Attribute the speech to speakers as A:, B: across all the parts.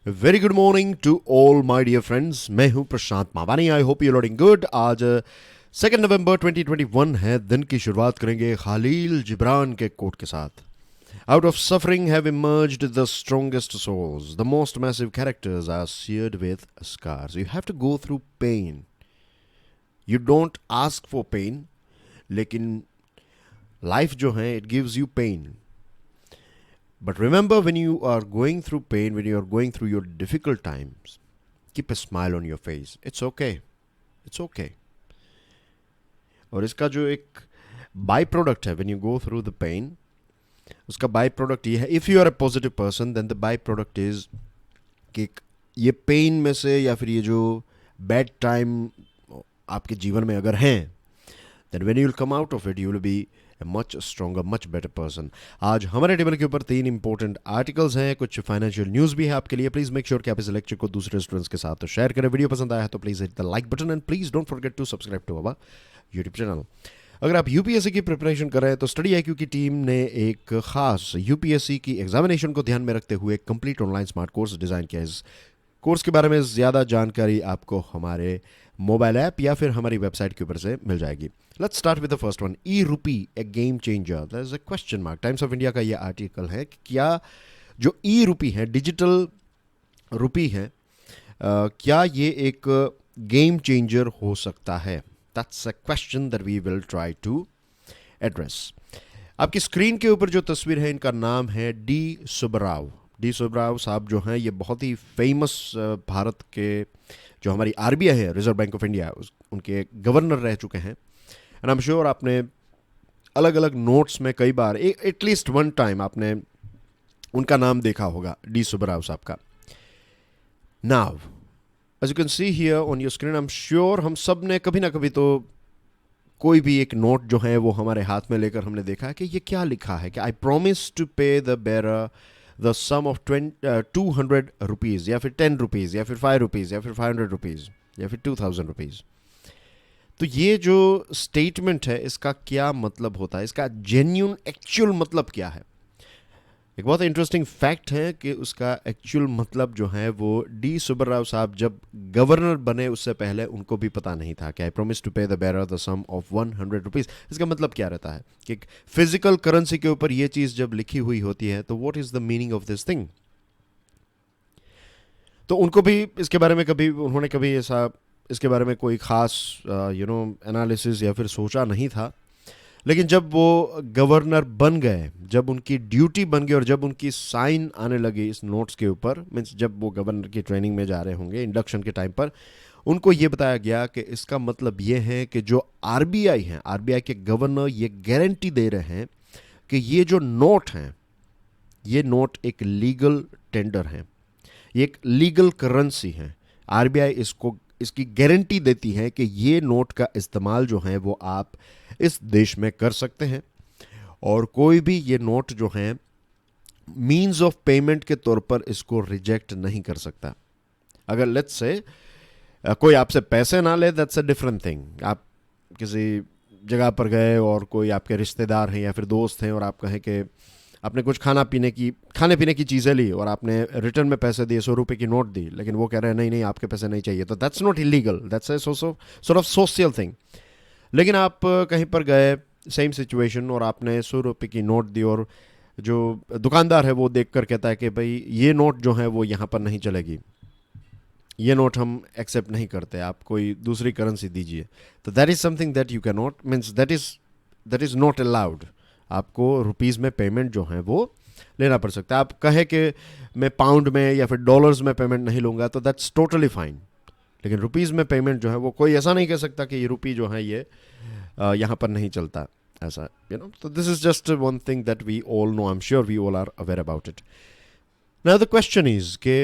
A: Very good morning to all my dear friends. मैं हूं Prashant Mavani. I hope you loading good. आज 2 नवंबर 2021 है। दिन की शुरुआत करेंगे खालील जिब्रान के कोट के साथ। Out of suffering have emerged the strongest souls. The most massive characters are seared with scars. You have to go through pain. You don't ask for pain, लेकिन life जो है it gives you pain. But remember, when you are going through pain, when you are going through your difficult times, keep a smile on your face. It's okay. It's okay. और इसका जो एक by product है when you go through the pain, उसका by product ये है, if you are a positive person, then the by product is कि ये पेन में से या फिर ये जो बैड टाइम आपके जीवन में अगर हैं, then when you will come out of it, you will be a much stronger, much better person. आज हमारे टेबल के ऊपर 3 इंपॉर्टेंट आर्टिकल्स हैं, कुछ फाइनेंशियल न्यूज़ भी है आपके लिए। प्लीज़ मेक श्योर कि आप इस लेक्चर को दूसरे स्टूडेंट्स के साथ शेयर करें। वीडियो पसंद आया है तो please hit the like button and please don't forget to subscribe to our YouTube channel. अगर आप यूपीएससी की प्रिपरेशन कर रहे हैं तो स्टडी आईक्यू की टीम ने एक खास यूपीएससी की एग्जामिनेशन को ध्यान में रखते हुए complete online smart course design किया है। इस कोर्स के बारे में ज़्यादा जानकारी आपको हमारे मोबाइल ऐप या फिर हमारी वेबसाइट के ऊपर से मिल जाएगी। Let's start with the first one. E rupee a game changer, that is a question mark. Times of India का ये आर्टिकल है कि क्या जो ई रूपी है, डिजिटल रूपी है, क्या ये एक गेम चेंजर हो सकता है? That's a question that we will try to address. आपकी स्क्रीन के ऊपर जो तस्वीर है, इनका नाम है डी सुब्बाराव। डी सुब्बाराव साहब जो हैं, ये बहुत ही फेमस भारत के जो हमारी आरबीआई है, रिजर्व बैंक ऑफ इंडिया, उनके गवर्नर रह चुके हैं। एंड आई एम श्योर आपने अलग अलग नोट्स में कई बार एटलीस्ट वन टाइम आपने उनका नाम देखा होगा, डी सुब्बाराव साहब का। Now as you can see here on your screen, I am sure हम सब ने कभी ना कभी तो कोई भी एक नोट जो है वो हमारे हाथ में लेकर हमने देखा है कि ये क्या लिखा है, कि I promise to pay the bearer the sum of 200 rupees, या फिर 10 रुपीज़, या फिर 5 रुपीज़, या फिर 500 रुपीज़, या फिर 2000 रुपीज़। तो ये जो स्टेटमेंट है, इसका क्या मतलब होता है? इसका जेन्यून एक्चुअल मतलब क्या है? एक बहुत इंटरेस्टिंग फैक्ट है कि उसका एक्चुअल मतलब जो है वो डी सुब्बाराव साहब जब गवर्नर बने उससे पहले उनको भी पता नहीं था कि I promise to pay the bearer the sum of 100 rupees. इसका मतलब क्या रहता है कि फिजिकल करेंसी के ऊपर ये चीज़ जब लिखी हुई होती है तो what is the meaning of this thing? तो उनको भी इसके बारे में उन्होंने कभी ऐसा इसके बारे में कोई ख़ास एनालिसिस या फिर सोचा नहीं था। लेकिन जब वो गवर्नर बन गए, जब उनकी ड्यूटी बन गई और जब उनकी साइन आने लगी इस नोट्स के ऊपर, मीन्स जब वो गवर्नर की ट्रेनिंग में जा रहे होंगे इंडक्शन के टाइम पर, उनको ये बताया गया कि इसका मतलब ये है कि जो आरबीआई हैं, आरबीआई के गवर्नर ये गारंटी दे रहे हैं कि ये जो नोट हैं, ये नोट एक लीगल टेंडर हैं, ये एक लीगल करेंसी है। आरबीआई इसकी गारंटी देती है कि ये नोट का इस्तेमाल जो है वो आप इस देश में कर सकते हैं और कोई भी ये नोट जो है मीन्स ऑफ पेमेंट के तौर पर इसको रिजेक्ट नहीं कर सकता। अगर लेट्स से कोई आपसे पैसे ना ले, दैट्स अ डिफरेंट थिंग। आप किसी जगह पर गए और कोई आपके रिश्तेदार हैं या फिर दोस्त हैं और आप कहें कि आपने कुछ खाने पीने की चीज़ें ली और आपने रिटर्न में पैसे दिए, 100 रुपये की नोट दी, लेकिन वो कह रहे हैं नहीं नहीं आपके पैसे नहीं चाहिए, तो that's not illegal, that's a sort of social thing. लेकिन आप कहीं पर गए, सेम सिचुएशन, और आपने 100 रुपये की नोट दी और जो दुकानदार है वो देख कर कहता है कि भाई ये नोट जो है वो यहाँ पर नहीं चलेगी, ये नोट हम एक्सेप्ट नहीं करते, आप कोई दूसरी करेंसी दीजिए। तो that is something that you can not, means that is not allowed. आपको रुपीज़ में पेमेंट जो है वो लेना पड़ सकता है। आप कहें कि मैं पाउंड में या फिर डॉलर्स में पेमेंट नहीं लूँगा, तो दैट्स टोटली फाइन। लेकिन रुपीज़ में पेमेंट जो है वो कोई ऐसा नहीं कह सकता कि ये रुपी जो है ये यहाँ पर नहीं चलता, ऐसा तो this is just one thing that we all know, I am sure we all are aware about it. Now the question is कि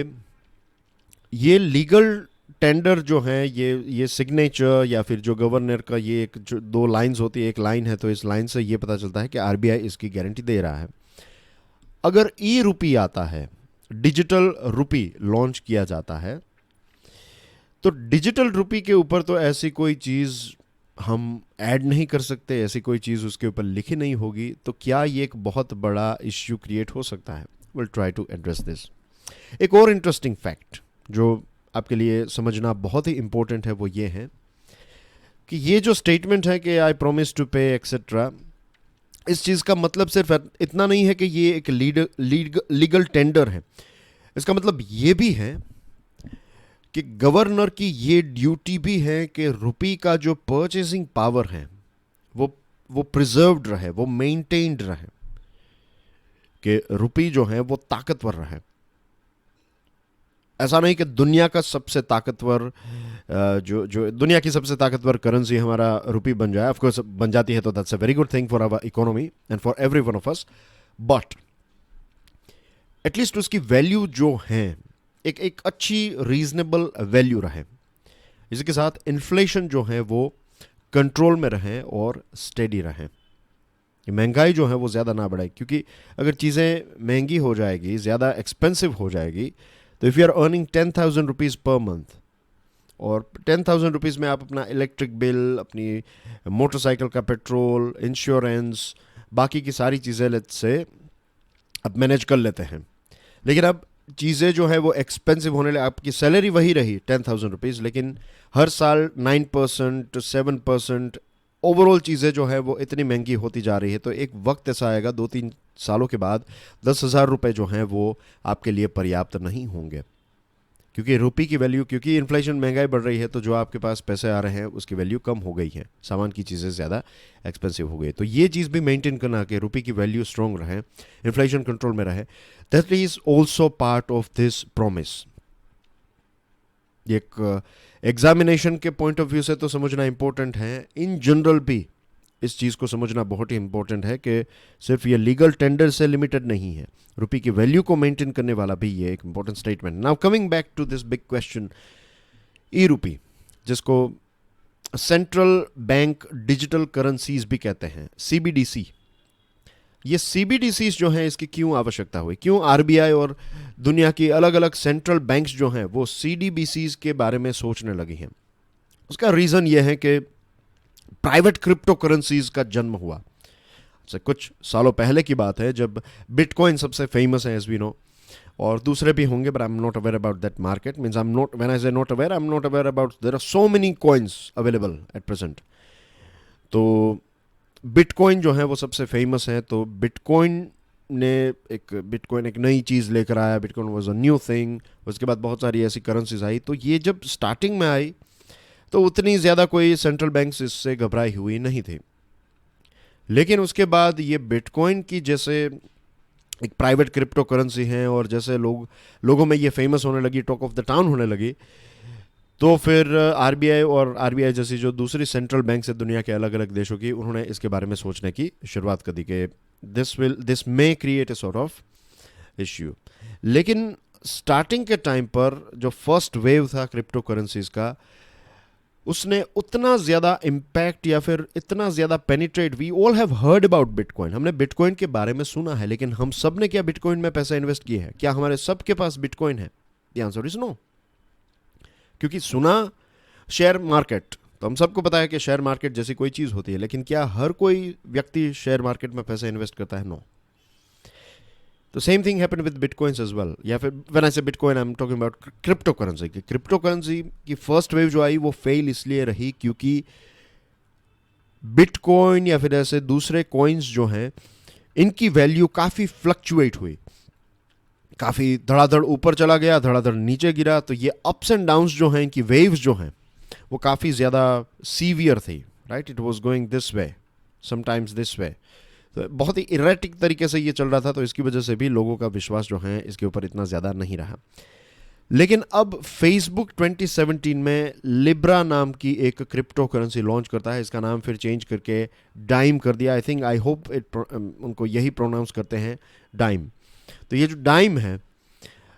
A: ये लीगल टेंडर जो है, ये सिग्नेचर या फिर जो गवर्नर का ये एक जो 2 लाइंस होती है, एक लाइन है, तो इस लाइन से ये पता चलता है कि आरबीआई इसकी गारंटी दे रहा है। अगर ई रूपी आता है, डिजिटल रूपी लॉन्च किया जाता है, तो डिजिटल रूपी के ऊपर तो ऐसी कोई चीज़ हम ऐड नहीं कर सकते, ऐसी कोई चीज़ उसके ऊपर लिखी नहीं होगी, तो क्या ये एक बहुत बड़ा इश्यू क्रिएट हो सकता है? Will try to address this. एक और इंटरेस्टिंग फैक्ट जो आपके लिए समझना बहुत ही इंपॉर्टेंट है वो ये है कि ये जो स्टेटमेंट है कि आई प्रॉमिस टू पे एक्सेट्रा, इस चीज़ का मतलब सिर्फ इतना नहीं है कि ये एक लीगल टेंडर है। इसका मतलब ये भी है कि गवर्नर की ये ड्यूटी भी है कि रुपी का जो परचेसिंग पावर है वो प्रिजर्व्ड रहे, वो मेंटेन्ड रहे, कि रुपी जो है वो ताकतवर रहे। ऐसा नहीं कि दुनिया का सबसे ताकतवर जो जो दुनिया की सबसे ताकतवर करेंसी हमारा रुपी बन जाए। ऑफ कोर्स बन जाती है तो that's a very good thing for our economy and for every one of us, but at least उसकी वैल्यू जो है एक अच्छी रीजनेबल वैल्यू रहे, इसके साथ इन्फ्लेशन जो है वो कंट्रोल में रहे और स्टेडी रहे, महंगाई जो है वो ज़्यादा ना बढ़े। क्योंकि अगर चीज़ें महंगी हो जाएगी, ज़्यादा एक्सपेंसिव हो जाएगी, तो if you are earning 10,000 rupees per month और 10,000 रुपीज़ में आप अपना इलेक्ट्रिक बिल, अपनी मोटरसाइकिल का पेट्रोल, इंश्योरेंस, बाकी की सारी चीज़ें लेट्स से अब मैनेज कर लेते हैं, लेकिन अब चीज़ें जो है वो एक्सपेंसिव होने लगे। आपकी सैलरी वही रही 10,000 रुपीज़, लेकिन हर साल 9% 7% ओवरऑल चीज़ें जो है वो इतनी महंगी होती जा रही है। तो एक वक्त ऐसा आएगा 2-3 सालों के बाद 10,000 रुपये जो हैं वो आपके लिए पर्याप्त नहीं होंगे, क्योंकि रुपये की वैल्यू, क्योंकि इन्फ्लेशन, महंगाई बढ़ रही है, तो जो आपके पास पैसे आ रहे हैं उसकी वैल्यू कम हो गई है, सामान की चीज़ें ज़्यादा एक्सपेंसिव हो गई। तो ये चीज़ भी मेंटेन करना कि रुपये की वैल्यू स्ट्रॉन्ग रहे, इन्फ्लेशन कंट्रोल में रहे, that is also part of this promise. एक एग्जामिनेशन के पॉइंट ऑफ व्यू से तो समझना इंपॉर्टेंट है, इन जनरल भी इस चीज़ को समझना बहुत ही इंपॉर्टेंट है कि सिर्फ ये लीगल टेंडर से लिमिटेड नहीं है, रुपये की वैल्यू को मेंटेन करने वाला भी ये एक important statement. Now coming back to this big question, e rupee, जिसको सेंट्रल बैंक डिजिटल करेंसीज भी कहते हैं, सीबीडीसी। ये सीबीडीसीज जो हैं इसकी क्यों आवश्यकता हुई, क्यों आरबीआई और दुनिया की अलग अलग सेंट्रल बैंक्स जो हैं वो सीडीबीसीज के बारे में सोचने लगी हैं? उसका रीज़न ये है कि प्राइवेट क्रिप्टो करेंसीज का जन्म हुआ। से कुछ सालों पहले की बात है जब बिटकॉइन सबसे फेमस है, एज वी नो, और दूसरे भी होंगे, but I am not aware about that market. Means I am not, when I say not aware, I am not aware about, there are so many coins available at present. तो bitcoin जो है वो सबसे famous है। तो bitcoin एक नई चीज़ लेकर आया, bitcoin was a new thing. उसके बाद बहुत सारी ऐसी करेंसीज आई। तो ये जब स्टार्टिंग में आई तो उतनी ज़्यादा कोई सेंट्रल बैंक्स इससे घबराई हुई नहीं थी, लेकिन उसके बाद ये बिटकॉइन की जैसे एक प्राइवेट क्रिप्टो करेंसी है और जैसे लोगों में ये फेमस होने लगी, टॉक ऑफ द टाउन होने लगी, तो फिर आरबीआई जैसी जो दूसरी सेंट्रल बैंक है दुनिया के अलग अलग देशों की, उन्होंने इसके बारे में सोचने की शुरुआत कर दी कि this may create a sort of issue. लेकिन स्टार्टिंग के टाइम पर जो फर्स्ट वेव था क्रिप्टो करेंसीज का, उसने उतना ज़्यादा इम्पैक्ट या फिर इतना ज़्यादा penetrate, we all have heard about bitcoin, हमने बिटकॉइन के बारे में सुना है, लेकिन हम सब ने क्या बिटकॉइन में पैसा इन्वेस्ट किया है? क्या हमारे सब के पास बिटकॉइन है? The answer is no. क्योंकि सुना शेयर मार्केट, तो हम सबको पता है कि शेयर मार्केट जैसी कोई चीज़ होती है, लेकिन क्या हर कोई व्यक्ति शेयर मार्केट में पैसा इन्वेस्ट करता है? नो। तो same thing happened with bitcoins as well, या फिर when I say bitcoin I am talking about crypto currency की। क्रिप्टो करेंसी की फर्स्ट वेव जो आई वो फेल इसलिए रही क्योंकि बिटकॉइन या फिर ऐसे दूसरे कॉइन्स जो हैं इनकी वैल्यू काफ़ी फ्लक्चुएट हुई, काफ़ी धड़ाधड़ ऊपर चला गया, धड़ाधड़ नीचे गिरा। तो ये अप्स एंड डाउन्स जो हैं, इनकी वेव्स जो हैं वो काफ़ी ज़्यादा सीवियर थी, right? It was going this way, sometimes this way. तो बहुत ही इरेटिक तरीके से ये चल रहा था, तो इसकी वजह से भी लोगों का विश्वास जो है इसके ऊपर इतना ज़्यादा नहीं रहा। लेकिन अब फेसबुक 2017 में लिब्रा नाम की एक क्रिप्टो करेंसी लॉन्च करता है। इसका नाम फिर चेंज करके डाइम कर दिया। आई होप उनको यही प्रोनाउंस करते हैं, डाइम। तो ये जो डाइम है,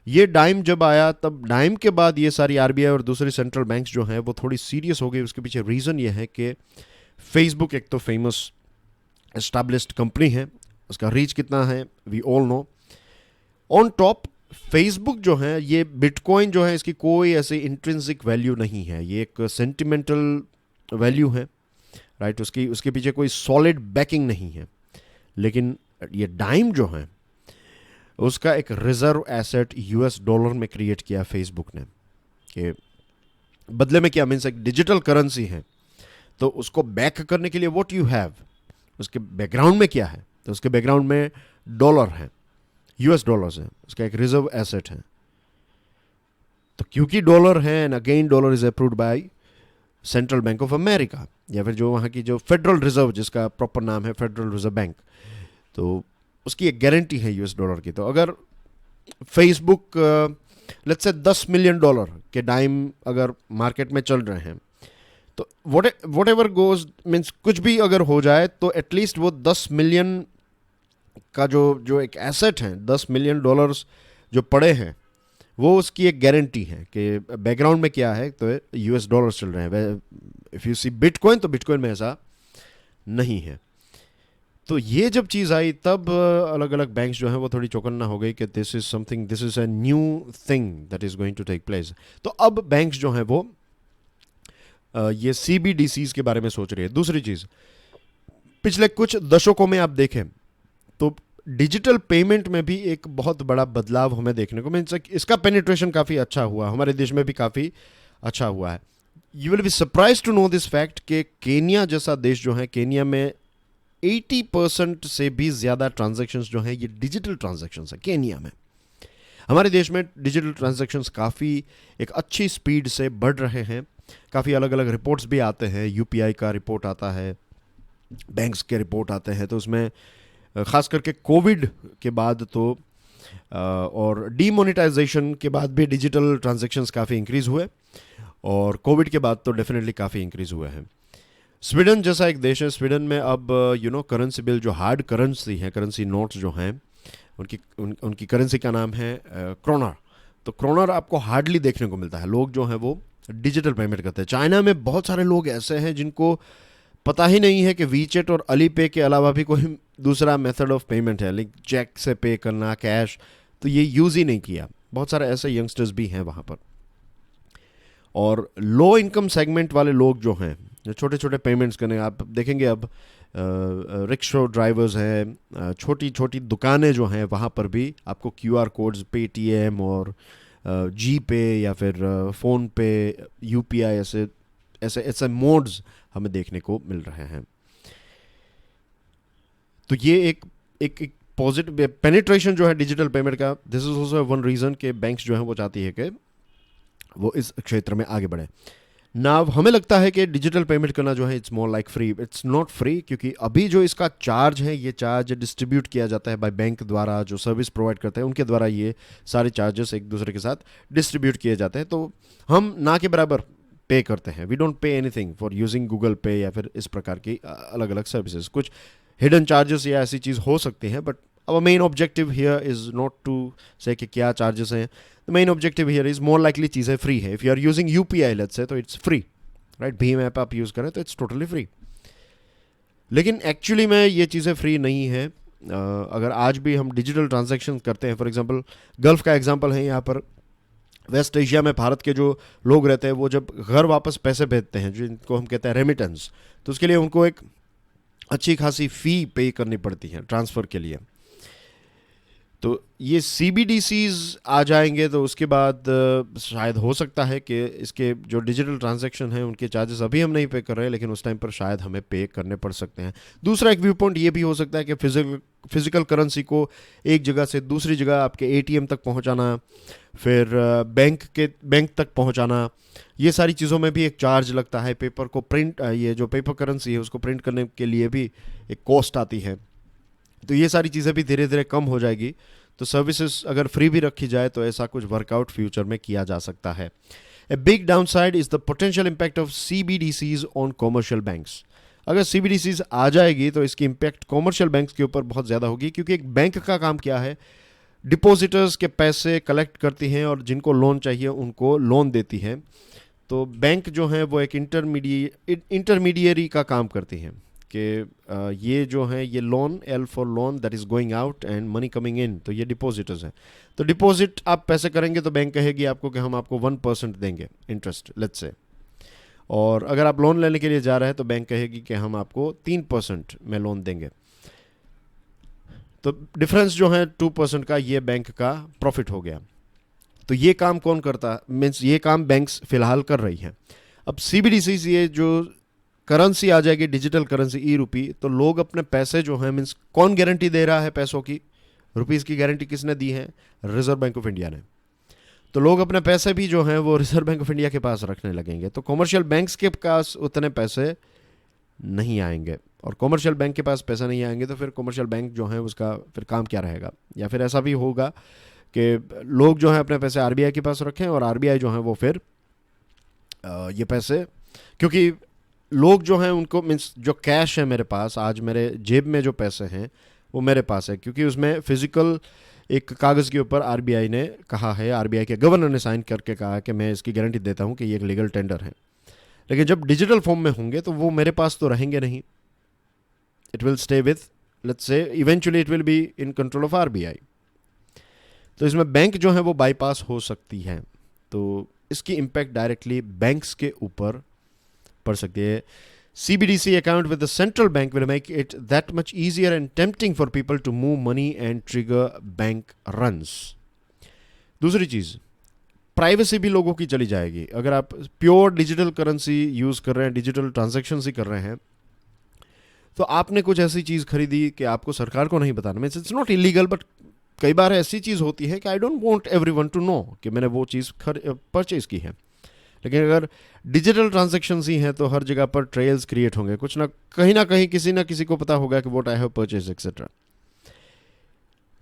A: ये डाइम जब आया, तब डाइम के बाद ये सारी आरबीआई और दूसरी सेंट्रल बैंक्स जो हैं वो थोड़ी सीरियस हो गई। उसके पीछे रीज़न ये है कि फेसबुक एक तो फेमस एस्टैब्लिश्ड कंपनी है, उसका रीच कितना है we all know. On top Facebook जो है, ये बिटकॉइन जो है इसकी कोई ऐसी इंट्रिंसिक वैल्यू नहीं है, ये एक सेंटिमेंटल वैल्यू है, राइट? उसके पीछे कोई सॉलिड बैकिंग नहीं है। लेकिन ये डाइम जो है उसका एक रिजर्व एसेट यूएस डॉलर में क्रिएट किया फेसबुक ने, कि बदले में क्या मीन्स एक डिजिटल करेंसी है, तो उसको बैक करने के लिए व्हाट यू हैव, उसके बैकग्राउंड में क्या है, तो उसके बैकग्राउंड में डॉलर है, यूएस डॉलर्स है, उसका एक रिजर्व एसेट है। तो क्योंकि डॉलर है and again dollar is approved by central bank of America, या फिर जो वहाँ की जो फेडरल रिजर्व, जिसका प्रॉपर नाम है फेडरल रिजर्व बैंक, तो उसकी एक गारंटी है यूएस डॉलर की। तो अगर फेसबुक लेट्स से $10 मिलियन के डाइम अगर मार्केट में चल रहे हैं, तो वट एवर गोज मीन्स कुछ भी अगर हो जाए, तो एटलीस्ट वो 10 मिलियन का जो एक एसेट है, $10 मिलियन जो पड़े हैं, वो उसकी एक गारंटी है कि बैकग्राउंड में क्या है, तो यूएस डॉलर्स चल रहे हैं। इफ़ यू सी बिटकॉइन, तो बिटकॉइन में ऐसा नहीं है। तो ये जब चीज़ आई, तब अलग अलग बैंक्स जो हैं वो थोड़ी चौकन्ना हो गई कि this is a new thing that is going to take place. तो अब बैंक्स जो हैं वो ये सीबीडीसीज के बारे में सोच रही है। दूसरी चीज़, पिछले कुछ दशकों में आप देखें तो डिजिटल पेमेंट में भी एक बहुत बड़ा बदलाव हमें देखने को मिल सकता। इसका पेनिट्रेशन काफ़ी अच्छा हुआ, हमारे देश में भी काफ़ी अच्छा हुआ है। You will be surprise to know this fact कि केनिया जैसा देश जो है, केनिया में 80% से भी ज़्यादा ट्रांजैक्शंस जो हैं ये डिजिटल ट्रांजैक्शंस है केनिया में। हमारे देश में डिजिटल ट्रांजैक्शंस काफ़ी एक अच्छी स्पीड से बढ़ रहे हैं। काफ़ी अलग अलग रिपोर्ट्स भी आते हैं, यूपीआई का रिपोर्ट आता है, बैंक्स के रिपोर्ट आते हैं। तो उसमें ख़ास करके कोविड के बाद तो और डीमोनेटाइजेशन के बाद भी डिजिटल ट्रांजैक्शंस काफ़ी इंक्रीज़ हुए, और कोविड के बाद तो डेफिनेटली काफ़ी इंक्रीज़ हुए हैं। स्वीडन जैसा एक देश है, स्वीडन में अब करेंसी बिल, जो हार्ड करेंसी है, करेंसी नोट्स जो हैं, उनकी करेंसी का नाम है क्रोनर। तो क्रोनर आपको हार्डली देखने को मिलता है, लोग जो हैं वो डिजिटल पेमेंट करते हैं। चाइना में बहुत सारे लोग ऐसे हैं जिनको पता ही नहीं है कि वीचेट और अलीपे के अलावा भी कोई दूसरा मेथड ऑफ पेमेंट है, लाइक चेक से पे करना, कैश, तो ये यूज़ ही नहीं किया। बहुत सारे ऐसे यंगस्टर्स भी हैं वहाँ पर। और लो इनकम सेगमेंट वाले लोग जो हैं, जो छोटे छोटे पेमेंट्स करने, आप देखेंगे अब रिक्शा ड्राइवर्स हैं, छोटी छोटी दुकानें जो हैं, वहाँ पर भी आपको क्यूआर कोड्स, पेटीएम और जी पे या फिर फ़ोन पे, यूपीआई, ऐसे ऐसे ऐसे मोड्स हमें देखने को मिल रहे हैं। तो ये एक पॉजिटिव पेनिट्रेशन जो है डिजिटल पेमेंट का, this is also one reason कि बैंक्स जो हैं वो चाहती है कि वो इस क्षेत्र में आगे बढ़े। नाव हमें लगता है कि डिजिटल पेमेंट करना जो है it's more like free, it's not free, क्योंकि अभी जो इसका चार्ज है, ये चार्ज डिस्ट्रीब्यूट किया जाता है बाय बैंक द्वारा, जो सर्विस प्रोवाइड करते हैं उनके द्वारा ये सारे चार्जेस एक दूसरे के साथ डिस्ट्रीब्यूट किए जाते हैं। तो हम ना के बराबर पे करते हैं, we don't pay anything for using Google Pay या फिर इस प्रकार की अलग अलग सर्विसेज। कुछ हिडन चार्जेस या ऐसी चीज़ हो सकती हैं, but our main objective here is not to say कि क्या चार्जेस हैं। the main objective here is more likely चीज़ें फ्री है। if you are using UPI let's say, तो it's free, right? Bhim app आप यूज़ करें तो it's totally free। लेकिन एक्चुअली में ये चीज़ें फ्री नहीं है। अगर आज भी हम डिजिटल ट्रांजैक्शन करते हैं, फॉर एग्जांपल गल्फ़ का एग्जांपल है यहाँ पर, वेस्ट एशिया में भारत के जो लोग रहते हैं, वो जब घर वापस पैसे भेजते हैं, जिनको हम कहते हैं रेमिटेंस, तो उसके लिए उनको एक अच्छी खासी फ़ी पे करनी पड़ती है ट्रांसफ़र के लिए। तो ये CBDCs आ जाएंगे तो उसके बाद शायद हो सकता है कि इसके जो डिजिटल ट्रांजैक्शन हैं उनके चार्जेस अभी हम नहीं पे कर रहे हैं, लेकिन उस टाइम पर शायद हमें पे करने पड़ सकते हैं। दूसरा एक व्यू पॉइंट ये भी हो सकता है कि फिजिकल करेंसी को एक जगह से दूसरी जगह आपके ATM तक पहुंचाना, फिर बैंक तक पहुंचाना, ये सारी चीज़ों में भी एक चार्ज लगता है। पेपर को प्रिंट, ये जो पेपर करेंसी है उसको प्रिंट करने के लिए भी एक कॉस्ट आती है। तो ये सारी चीज़ें भी धीरे धीरे कम हो जाएगी। तो सर्विसेज अगर फ्री भी रखी जाए तो ऐसा कुछ वर्कआउट फ्यूचर में किया जा सकता है। A big downside is the potential impact of CBDCs on commercial banks. अगर CBDCs आ जाएगी तो इसकी इम्पैक्ट कॉमर्शियल बैंक्स के ऊपर बहुत ज़्यादा होगी, क्योंकि एक बैंक का काम क्या है, डिपॉजिटर्स के पैसे कलेक्ट करती हैं और जिनको लोन चाहिए उनको लोन देती है। तो बैंक जो है वो एक इंटरमीडिएरी का काम करती हैं कि ये जो है ये loan, L for loan, that is going out and money coming in, तो ये डिपॉजिटर्स हैं। तो डिपॉजिट आप पैसे करेंगे तो बैंक कहेगी आपको कि हम आपको 1% देंगे इंटरेस्ट, लेट्स से, और अगर आप लोन लेने के लिए जा रहे हैं तो बैंक कहेगी कि हम आपको 3% में लोन देंगे। तो डिफरेंस जो है 2% का ये बैंक का प्रॉफिट हो गया। तो ये काम कौन करता, मीन्स ये काम बैंक्स फिलहाल कर रही हैं। अब सीबीडीसी से ये जो करेंसी आ जाएगी, डिजिटल करेंसी ई रुपी, तो लोग अपने पैसे जो हैं, मीन्स कौन गारंटी दे रहा है पैसों की, रुपीज़ की गारंटी किसने दी है, रिजर्व बैंक ऑफ इंडिया ने। तो लोग अपने पैसे भी जो हैं वो रिजर्व बैंक ऑफ इंडिया के पास रखने लगेंगे, तो कॉमर्शियल बैंक्स के पास उतने पैसे नहीं आएंगे, और कॉमर्शियल बैंक के पास पैसा नहीं आएंगे तो फिर कॉमर्शियल बैंक जो है उसका फिर काम क्या रहेगा। या फिर ऐसा भी होगा कि लोग जो हैं अपने पैसे आरबीआई के पास रखें, और आरबीआई जो है वो फिर ये पैसे, क्योंकि लोग जो हैं उनको, मीन्स जो कैश है मेरे पास आज, मेरे जेब में जो पैसे हैं वो मेरे पास है, क्योंकि उसमें फिजिकल एक कागज़ के ऊपर आरबीआई ने कहा है, आरबीआई के गवर्नर ने साइन करके कहा कि मैं इसकी गारंटी देता हूं कि ये एक लीगल टेंडर है। लेकिन जब डिजिटल फॉर्म में होंगे तो वो मेरे पास तो रहेंगे नहीं, it will stay with, let's say eventually it will be in control of RBI. तो इसमें बैंक जो है वो बाईपास हो सकती है, तो इसकी इम्पैक्ट डायरेक्टली बैंक्स के ऊपर पड़ सकती है। CBDC account with the central bank will make it that much easier and tempting for people to move money and trigger bank runs. दूसरी चीज़, प्राइवेसी भी लोगों की चली जाएगी। अगर आप प्योर डिजिटल करेंसी यूज़ कर रहे हैं, डिजिटल ट्रांजैक्शन ही कर रहे हैं, तो आपने कुछ ऐसी चीज़ खरीदी कि आपको सरकार को नहीं बताना, means it's not illegal, but कई बार ऐसी चीज़ होती है कि I don't want everyone to know कि मैंने वो चीज़ परचेज की है। लेकिन अगर डिजिटल ट्रांजैक्शन ही हैं तो हर जगह पर ट्रेल्स क्रिएट होंगे, कुछ ना कहीं किसी ना किसी को पता होगा कि what I have purchase etcetera.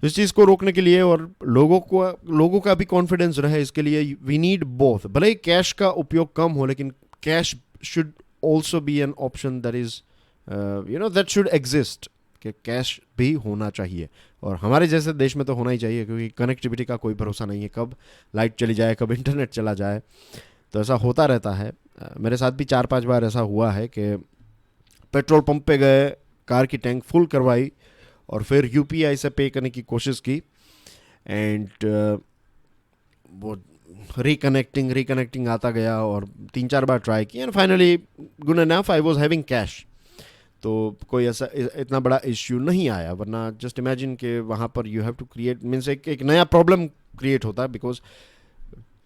A: इस चीज़ को रोकने के लिए और लोगों का भी कॉन्फिडेंस रहे, इसके लिए वी नीड बोथ। भले ही कैश का उपयोग कम हो, लेकिन cash should also be an option that is that should exist, कि कैश भी होना चाहिए। और हमारे जैसे देश में तो होना ही चाहिए, क्योंकि कनेक्टिविटी का कोई भरोसा नहीं है, कब लाइट चली जाए, कब इंटरनेट चला जाए, तो ऐसा होता रहता है। मेरे साथ भी 4-5 बार ऐसा हुआ है कि पेट्रोल पंप पे गए, कार की टैंक फुल करवाई और फिर यूपीआई से पे करने की कोशिश की, एंड वो रिकनेक्टिंग आता गया, और 3-4 बार ट्राई किया, and finally good enough I was having cash, तो कोई ऐसा इतना बड़ा इश्यू नहीं आया। वरना जस्ट इमेजिन कि वहाँ पर you have to create, means एक नया प्रॉब्लम क्रिएट होता है, बिकॉज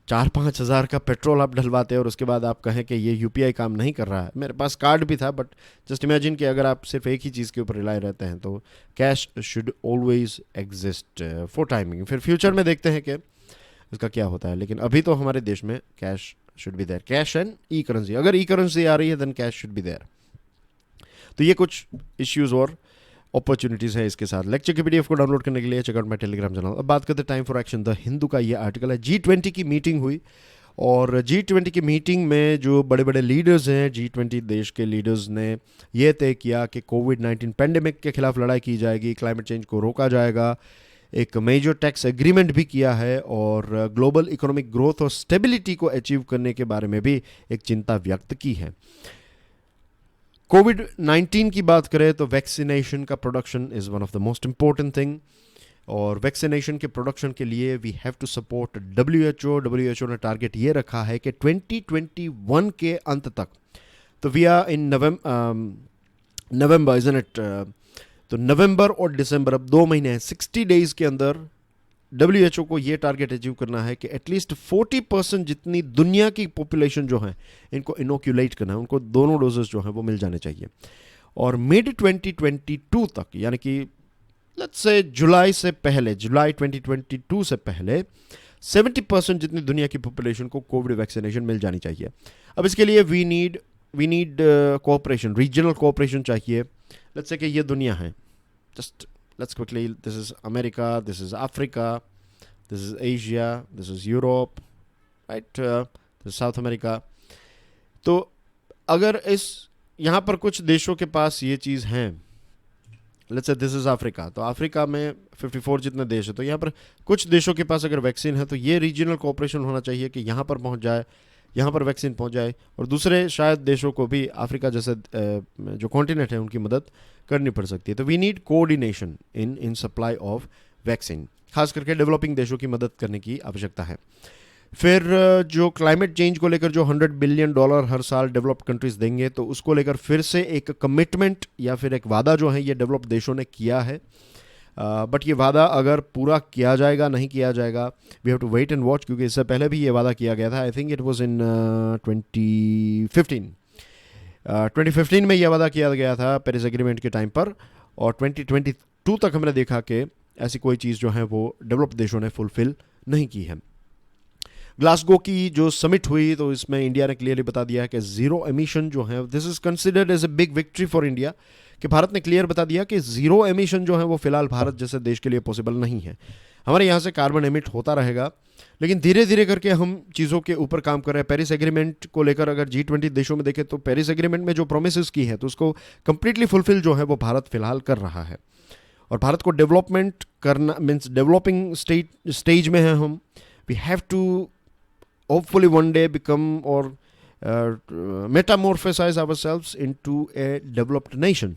A: 4-5 हज़ार का पेट्रोल आप डलवाते हैं और उसके बाद आप कहें कि ये यूपीआई काम नहीं कर रहा है। मेरे पास कार्ड भी था, बट जस्ट इमेजिन कि अगर आप सिर्फ एक ही चीज़ के ऊपर रिलाई रहते हैं, तो cash should always exist for timing. फिर फ्यूचर में देखते हैं कि इसका क्या होता है, लेकिन अभी तो हमारे देश में cash should be there, cash and e currency. अगर ई करेंसी आ रही है then cash should be there. तो ये कुछ इश्यूज़ और अपॉर्चुनिटीज़ है इसके साथ। लेक्चर की पीडीएफ को डाउनलोड करने के लिए check out my Telegram channel. अब बात करते हैं time for action, the Hindu का ये आर्टिकल है। G20 की मीटिंग हुई, और G20 की मीटिंग में जो बड़े बड़े लीडर्स हैं, G20 देश के लीडर्स ने ये तय किया कि कोविड-19 पेंडेमिक के खिलाफ लड़ाई की जाएगी, क्लाइमेट चेंज को रोका जाएगा, एक मेजर टैक्स एग्रीमेंट भी किया है, और ग्लोबल इकोनॉमिक ग्रोथ और स्टेबिलिटी को अचीव करने के बारे में भी एक चिंता व्यक्त की है। कोविड-19 की बात करें तो वैक्सीनेशन का production is one of the most important thing, और वैक्सीनेशन के प्रोडक्शन के लिए we have to support WHO ने टारगेट ये रखा है कि 2021 के अंत तक, तो we are in November isn't it, तो नवंबर और दिसंबर, अब 2 महीने हैं, 60 डेज़ के अंदर WHO को ये टारगेट अचीव करना है कि एटलीस्ट 40% जितनी दुनिया की पॉपुलेशन जो है इनको इनोक्यूलेट करना है, उनको दोनों डोजेस जो हैं वो मिल जाने चाहिए। और मिड 2022 तक, यानी कि लेट्स से जुलाई 2022 से पहले 70% जितनी दुनिया की पॉपुलेशन को कोविड वैक्सीनेशन मिल जानी चाहिए। अब इसके लिए we need cooperation, regional cooperation चाहिए। लेट्स से कि ये दुनिया है, just let's quickly, this is America, this is Africa, this is Asia, this is Europe, right, this is South America. तो अगर यहाँ पर कुछ देशों के पास ये चीज़ हैं, let's say this is Africa, तो अफ्रीका में 54 जितने देश हैं, तो यहाँ पर कुछ देशों के पास अगर वैक्सीन है तो ये रीजनल कोऑपरेशन होना चाहिए कि यहाँ पर पहुँच जाए, यहाँ पर वैक्सीन पहुँच जाए, और दूसरे शायद देशों को भी अफ्रीका जैसे जो कॉन्टिनेंट है उनकी मदद करनी पड़ सकती है। तो we need coordination in supply of vaccine, खास करके डेवलपिंग देशों की मदद करने की आवश्यकता है। फिर जो क्लाइमेट चेंज को लेकर जो $100 बिलियन हर साल डेवलप्ड कंट्रीज देंगे, तो उसको लेकर फिर से एक कमिटमेंट या फिर एक वादा जो है ये डेवलप्ड देशों ने किया है। बट ये वादा अगर पूरा किया जाएगा नहीं किया जाएगा, we have to wait and watch, क्योंकि इससे पहले भी ये वादा किया गया था। I think it was in 2015 में यह वादा किया गया था पेरिस एग्रीमेंट के टाइम पर, और 2022 तक हमने देखा कि ऐसी कोई चीज़ जो है वो डेवलप्ड देशों ने फुलफिल नहीं की है। ग्लासगो की जो समिट हुई तो इसमें इंडिया ने क्लियरली बता दिया है कि ज़ीरो एमिशन जो है, this is considered as a big victory for India, कि भारत ने क्लियर बता दिया कि ज़ीरो एमिशन जो है वो फिलहाल भारत जैसे देश के लिए पॉसिबल नहीं है। हमारे यहाँ से कार्बन एमिट होता रहेगा, लेकिन धीरे धीरे करके हम चीज़ों के ऊपर काम कर रहे हैं। पेरिस एग्रीमेंट को लेकर अगर G20 देशों में देखें तो पेरिस एग्रीमेंट में जो प्रोमिस की हैं तो उसको कंप्लीटली फुलफिल जो है वो भारत फिलहाल कर रहा है। और भारत को डेवलपमेंट करना मीन्स डेवलपिंग स्टेज में है हम। We have to hopefully one day become और metamorphosize ourselves into a developed nation.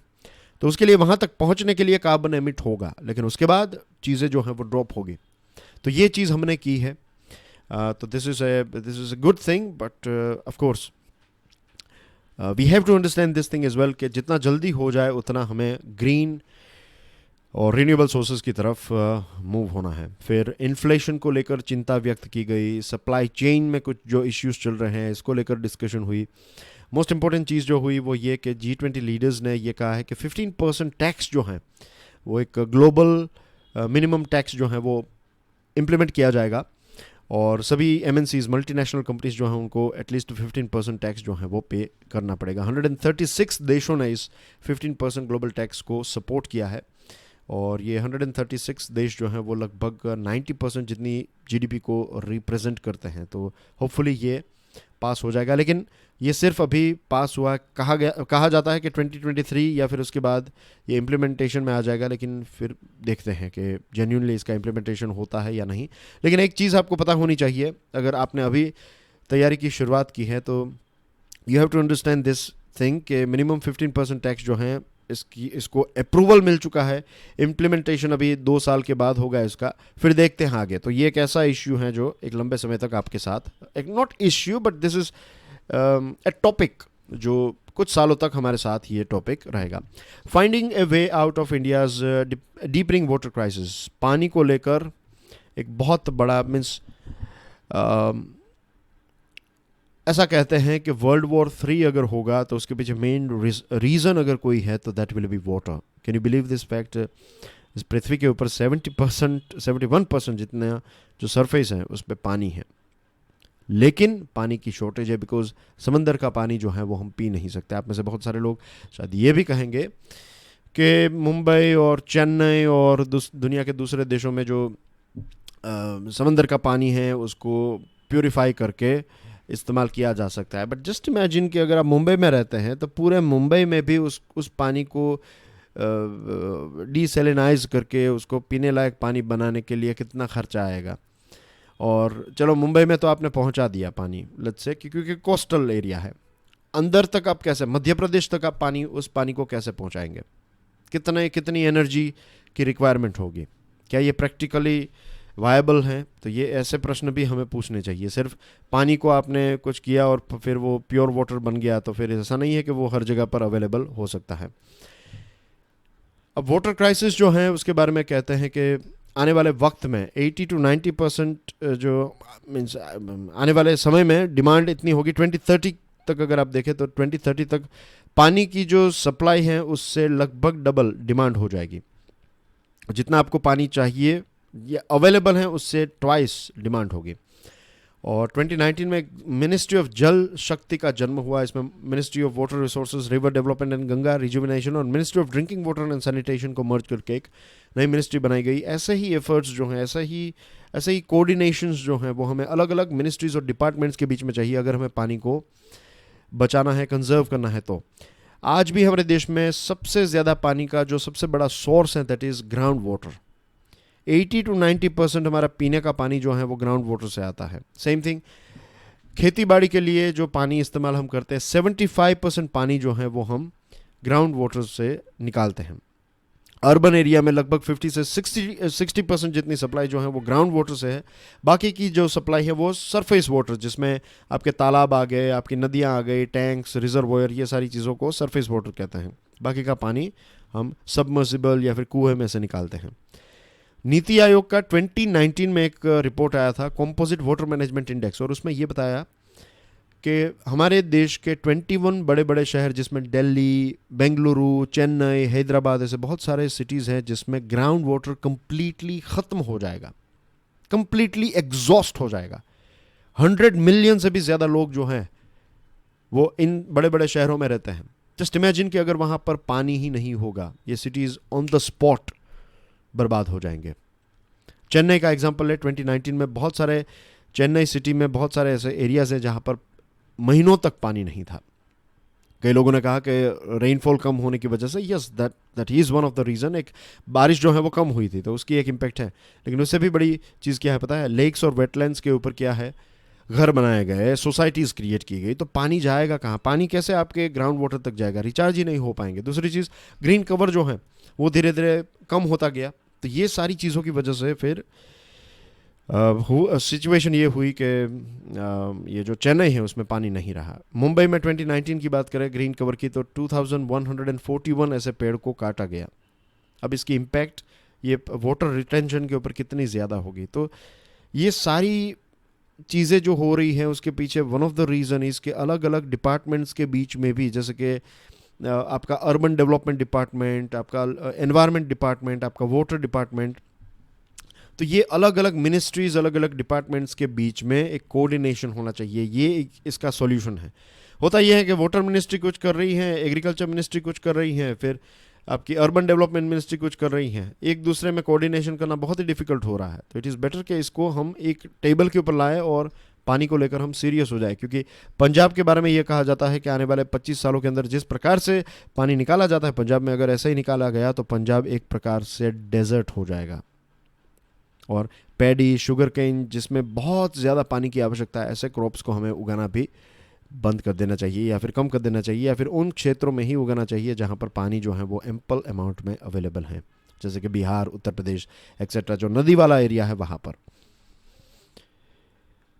A: तो उसके लिए वहाँ तक पहुँचने के लिए कार्बन एमिट होगा, लेकिन उसके बाद चीज़ें जो हैं वो ड्रॉप होगी। तो ये चीज़ हमने की है। तो this is a good thing, but of course we have to understand this thing as well कि जितना जल्दी हो जाए उतना हमें ग्रीन और रिन्यूएबल सोर्सेज की तरफ मूव होना है। फिर इन्फ्लेशन को लेकर चिंता व्यक्त की गई, सप्लाई चेन में कुछ जो इश्यूज चल रहे हैं इसको लेकर डिस्कशन हुई। मोस्ट इंपॉर्टेंट चीज़ जो हुई वो ये कि G20 लीडर्स ने ये कहा है कि 15% टैक्स जो है वो एक ग्लोबल मिनिमम टैक्स जो है वो इम्प्लीमेंट किया जाएगा, और सभी MNCs मल्टीनेशनल कंपनीज जो हैं उनको एटलीस्ट 15% टैक्स जो है वो पे करना पड़ेगा। 136 देशों ने इस 15% ग्लोबल टैक्स को सपोर्ट किया है, और ये 136 देश जो हैं वो लगभग 90% जितनी GDP को रिप्रेजेंट करते हैं। तो होपफुली ये पास हो जाएगा, लेकिन ये सिर्फ अभी पास हुआ, कहा जाता है कि 2023 या फिर उसके बाद ये इम्प्लीमेंटेशन में आ जाएगा, लेकिन फिर देखते हैं कि जेन्युइनली इसका इम्प्लीमेंटेशन होता है या नहीं। लेकिन एक चीज़ आपको पता होनी चाहिए, अगर आपने अभी तैयारी की शुरुआत की है तो you have to understand this thing कि मिनिमम 15% टैक्स जो है इसको अप्रूवल मिल चुका है। इम्प्लीमेंटेशन अभी 2 साल के बाद होगा इसका, फिर देखते हैं आगे। तो ये एक ऐसा इश्यू है जो एक लंबे समय तक आपके साथ, एक not issue but this is A topic जो कुछ सालों तक हमारे साथ ये टॉपिक रहेगा। Finding A way out of India's deepening water crisis, पानी को लेकर एक बहुत बड़ा मीन्स ऐसा कहते हैं कि वर्ल्ड वॉर 3 अगर होगा तो उसके पीछे मेन रीज़न अगर कोई है तो that will be water. Can you believe this fact? इस पृथ्वी के ऊपर 71% जितना जो सरफेस है उस पर पानी है, लेकिन पानी की शॉर्टेज है, बिकॉज समंदर का पानी जो है वो हम पी नहीं सकते। आप में से बहुत सारे लोग शायद ये भी कहेंगे कि मुंबई और चेन्नई और दुनिया के दूसरे देशों में जो समंदर का पानी है उसको प्योरीफाई करके इस्तेमाल किया जा सकता है। बट जस्ट इमेजिन कि अगर आप मुंबई में रहते हैं तो पूरे मुंबई में भी उस पानी को डीसैलिनाइज करके उसको पीने लायक पानी बनाने के लिए कितना खर्चा आएगा। और चलो मुंबई में तो आपने पहुंचा दिया पानी, लेट्स से, क्योंकि कोस्टल एरिया है, अंदर तक आप कैसे, मध्य प्रदेश तक आप उस पानी को कैसे पहुंचाएंगे? कितनी एनर्जी की रिक्वायरमेंट होगी? क्या ये प्रैक्टिकली वायबल हैं? तो ये ऐसे प्रश्न भी हमें पूछने चाहिए। सिर्फ पानी को आपने कुछ किया और फिर वो प्योर वाटर बन गया तो फिर ऐसा नहीं है कि वो हर जगह पर अवेलेबल हो सकता है। अब वाटर क्राइसिस जो है उसके बारे में कहते हैं कि आने वाले वक्त में 80 to 90% जो मीन्स आने वाले समय में डिमांड इतनी होगी, 2030 तक अगर आप देखें तो 2030 तक पानी की जो सप्लाई है उससे लगभग डबल डिमांड हो जाएगी। जितना आपको पानी चाहिए ये अवेलेबल है उससे ट्वाइस डिमांड होगी। और 2019 में मिनिस्ट्री ऑफ जल शक्ति का जन्म हुआ। इसमें ministry of water resources, river development and Ganga rejuvenation और ministry of drinking water and sanitation को मर्ज करके एक नई मिनिस्ट्री बनाई गई। ऐसे ही एफर्ट्स जो हैं, ऐसे ही कोऑर्डिनेशंस जो हैं वो हमें अलग अलग मिनिस्ट्रीज और डिपार्टमेंट्स के बीच में चाहिए अगर हमें पानी को बचाना है, कंजर्व करना है। तो आज भी हमारे देश में सबसे ज़्यादा पानी का जो सबसे बड़ा सोर्स है that is ground water. 80 to 90% हमारा पीने का पानी जो है वो ग्राउंड वाटर से आता है। सेम थिंग खेती बाड़ी के लिए जो पानी इस्तेमाल हम करते हैं 75% पानी जो है वो हम ग्राउंड वाटर से निकालते हैं। अर्बन एरिया में लगभग 50 से 60% जितनी सप्लाई जो है वो ग्राउंड वाटर से है। बाकी की जो सप्लाई है वो सरफेस वाटर, जिसमें आपके तालाब आ गए, आपकी नदियाँ आ गई, टैंक्स, रिजर्वोयर, ये सारी चीज़ों को सरफेस वाटर कहते हैं। बाकी का पानी हम सबमर्सिबल या फिर कुएं में से निकालते हैं। नीति आयोग का 2019 में एक रिपोर्ट आया था, कॉम्पोजिट वाटर मैनेजमेंट इंडेक्स, और उसमें ये बताया कि हमारे देश के 21 बड़े बड़े शहर, जिसमें दिल्ली, बेंगलुरु, चेन्नई, हैदराबाद, ऐसे बहुत सारे सिटीज़ हैं जिसमें ग्राउंड वाटर कंप्लीटली ख़त्म हो जाएगा, कंप्लीटली एग्जॉस्ट हो जाएगा। 100 मिलियन से भी ज़्यादा लोग जो हैं वो इन बड़े बड़े शहरों में रहते हैं। जस्ट इमेजिन कि अगर वहाँ पर पानी ही नहीं होगा, ये सिटीज़ ऑन द स्पॉट बर्बाद हो जाएंगे। चेन्नई का एग्जांपल है, 2019 में बहुत सारे, चेन्नई सिटी में बहुत सारे ऐसे एरियाज़ हैं जहाँ पर महीनों तक पानी नहीं था। कई लोगों ने कहा कि रेनफॉल कम होने की वजह से, yes that is one of the reason, एक बारिश जो है वो कम हुई थी तो उसकी एक इम्पैक्ट है। लेकिन उससे भी बड़ी चीज़ क्या है पता है, लेक्स और वेटलैंड्स के ऊपर क्या है, घर बनाए गए, सोसाइटीज़ क्रिएट की गई, तो पानी जाएगा कहाँ, पानी कैसे आपके ग्राउंड वाटर तक जाएगा, रिचार्ज ही नहीं हो पाएंगे। दूसरी चीज़, ग्रीन कवर जो है वो धीरे धीरे कम होता गया। तो ये सारी चीज़ों की वजह से फिर सिचुएशन ये हुई कि ये जो चेन्नई है उसमें पानी नहीं रहा। मुंबई में 2019 की बात करें ग्रीन कवर की, तो 2141 ऐसे पेड़ को काटा गया। अब इसकी इम्पैक्ट ये वाटर रिटेंशन के ऊपर कितनी ज़्यादा होगी। तो ये सारी चीज़ें जो हो रही हैं उसके पीछे वन ऑफ द रीज़न इसके अलग अलग डिपार्टमेंट्स के बीच में भी, जैसे कि आपका अर्बन डेवलपमेंट डिपार्टमेंट, आपका एनवायरनमेंट डिपार्टमेंट, आपका वाटर डिपार्टमेंट, तो ये अलग अलग मिनिस्ट्रीज़, अलग अलग डिपार्टमेंट्स के बीच में एक कोऑर्डिनेशन होना चाहिए। ये इसका सॉल्यूशन है। होता यह है कि वाटर मिनिस्ट्री कुछ कर रही है, एग्रीकल्चर मिनिस्ट्री कुछ कर रही है, फिर आपकी अर्बन डेवलपमेंट मिनिस्ट्री कुछ कर रही हैं, एक दूसरे में कोऑर्डिनेशन करना बहुत ही डिफिकल्ट हो रहा है। तो इट इज़ बेटर कि इसको हम एक टेबल के ऊपर लाएं और पानी को लेकर हम सीरियस हो जाए। क्योंकि पंजाब के बारे में ये कहा जाता है कि आने वाले 25 सालों के अंदर जिस प्रकार से पानी निकाला जाता है पंजाब में, अगर ऐसा ही निकाला गया तो पंजाब एक प्रकार से डेजर्ट हो जाएगा। और पैडी, शुगर केन, जिसमें बहुत ज़्यादा पानी की आवश्यकता है, ऐसे क्रॉप्स को हमें उगाना भी बंद कर देना चाहिए या फिर कम कर देना चाहिए, या फिर उन क्षेत्रों में ही उगाना चाहिए जहाँ पर पानी जो है वो एम्पल अमाउंट में अवेलेबल है, जैसे कि बिहार, उत्तर प्रदेश एक्सेट्रा, जो नदी वाला एरिया है वहाँ पर।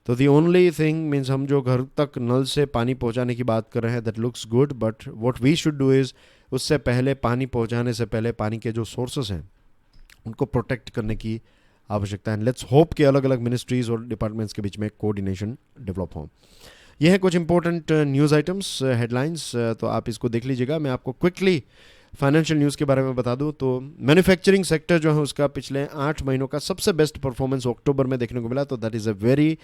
A: तो दी ओनली थिंग मीन्स, हम जो घर तक नल से पानी पहुँचाने की बात कर रहे हैं, that looks good, but what we should do is, उससे पहले, पानी पहुँचाने से पहले पानी के जो सोर्सेस हैं उनको प्रोटेक्ट करने की आवश्यकता है। लेट्स होप कि अलग अलग मिनिस्ट्रीज़ और डिपार्टमेंट्स के बीच में कोऑर्डिनेशन डेवलप हो। यह है कुछ इंपॉर्टेंट न्यूज़ आइटम्स, हेडलाइंस, तो आप इसको देख लीजिएगा। मैं आपको क्विकली फाइनेंशियल न्यूज़ के बारे में बता दूं तो मैन्युफैक्चरिंग सेक्टर जो है उसका पिछले 8 महीनों का सबसे बेस्ट परफॉर्मेंस अक्टूबर में देखने को मिला। तो that is a very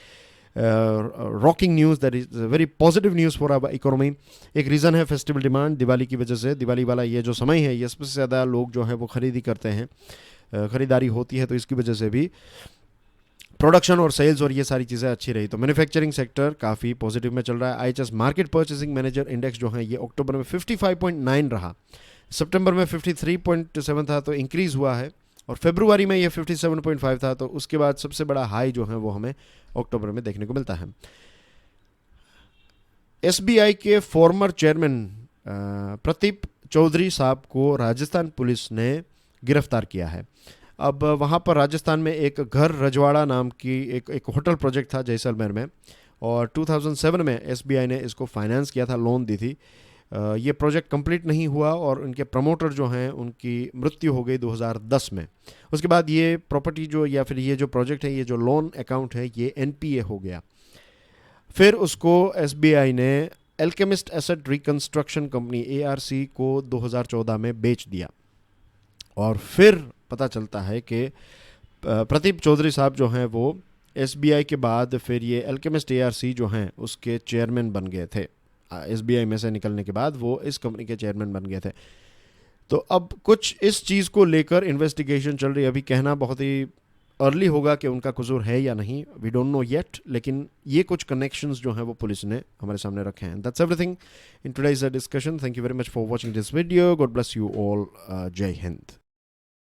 A: rocking news, that is very positive news for our economy. एक रीज़न है फेस्टिवल डिमांड, दिवाली की वजह से, दिवाली वाला ये जो समय है ये सबसे ज़्यादा लोग जो है वो खरीदी करते हैं, ख़रीदारी होती है, तो इसकी वजह से भी प्रोडक्शन और सेल्स और ये सारी चीज़ें अच्छी रही। तो मैन्युफैक्चरिंग सेक्टर काफ़ी पॉजिटिव में चल रहा है। IHS market purchasing manager index जो है ये अक्टूबर में 55.9 रहा, सितंबर में 53.7 था, तो इंक्रीज़ हुआ है, और फरवरी में ये 57.5 था। तो उसके बाद सबसे बड़ा हाई जो है वो हमें अक्टूबर में देखने को मिलता है। एसबीआई के फॉर्मर चेयरमैन प्रदीप चौधरी साहब को राजस्थान पुलिस ने गिरफ्तार किया है। अब वहाँ पर राजस्थान में एक घर रजवाड़ा नाम की एक होटल प्रोजेक्ट था जैसलमेर में, और 2007 में एसबीआई ने इसको फाइनेंस किया था, लोन दी थी। ये प्रोजेक्ट कंप्लीट नहीं हुआ और उनके प्रमोटर जो हैं उनकी मृत्यु हो गई 2010 में। उसके बाद ये प्रॉपर्टी जो, या फिर ये जो प्रोजेक्ट है, ये जो लोन अकाउंट है, ये एनपीए हो गया। फिर उसको एसबीआई ने alchemist asset reconstruction company ARC को 2014 में बेच दिया। और फिर पता चलता है कि प्रदीप चौधरी साहब जो हैं वो एसबीआई के बाद फिर ये एल्केमिस्ट एआरसी जो हैं उसके चेयरमैन बन गए थे। एसबीआई में से निकलने के बाद वो इस कंपनी के चेयरमैन बन गए थे। तो अब कुछ इस चीज़ को लेकर इन्वेस्टिगेशन चल रही है। अभी कहना बहुत ही अर्ली होगा कि उनका कसूर है या नहीं, वी डोंट नो येट, लेकिन ये कुछ कनेक्शंस जो हैं वो पुलिस ने हमारे सामने रखे हैं। That's everything in today's discussion. Thank you very much for watching this video. God bless you all. जय हिंद।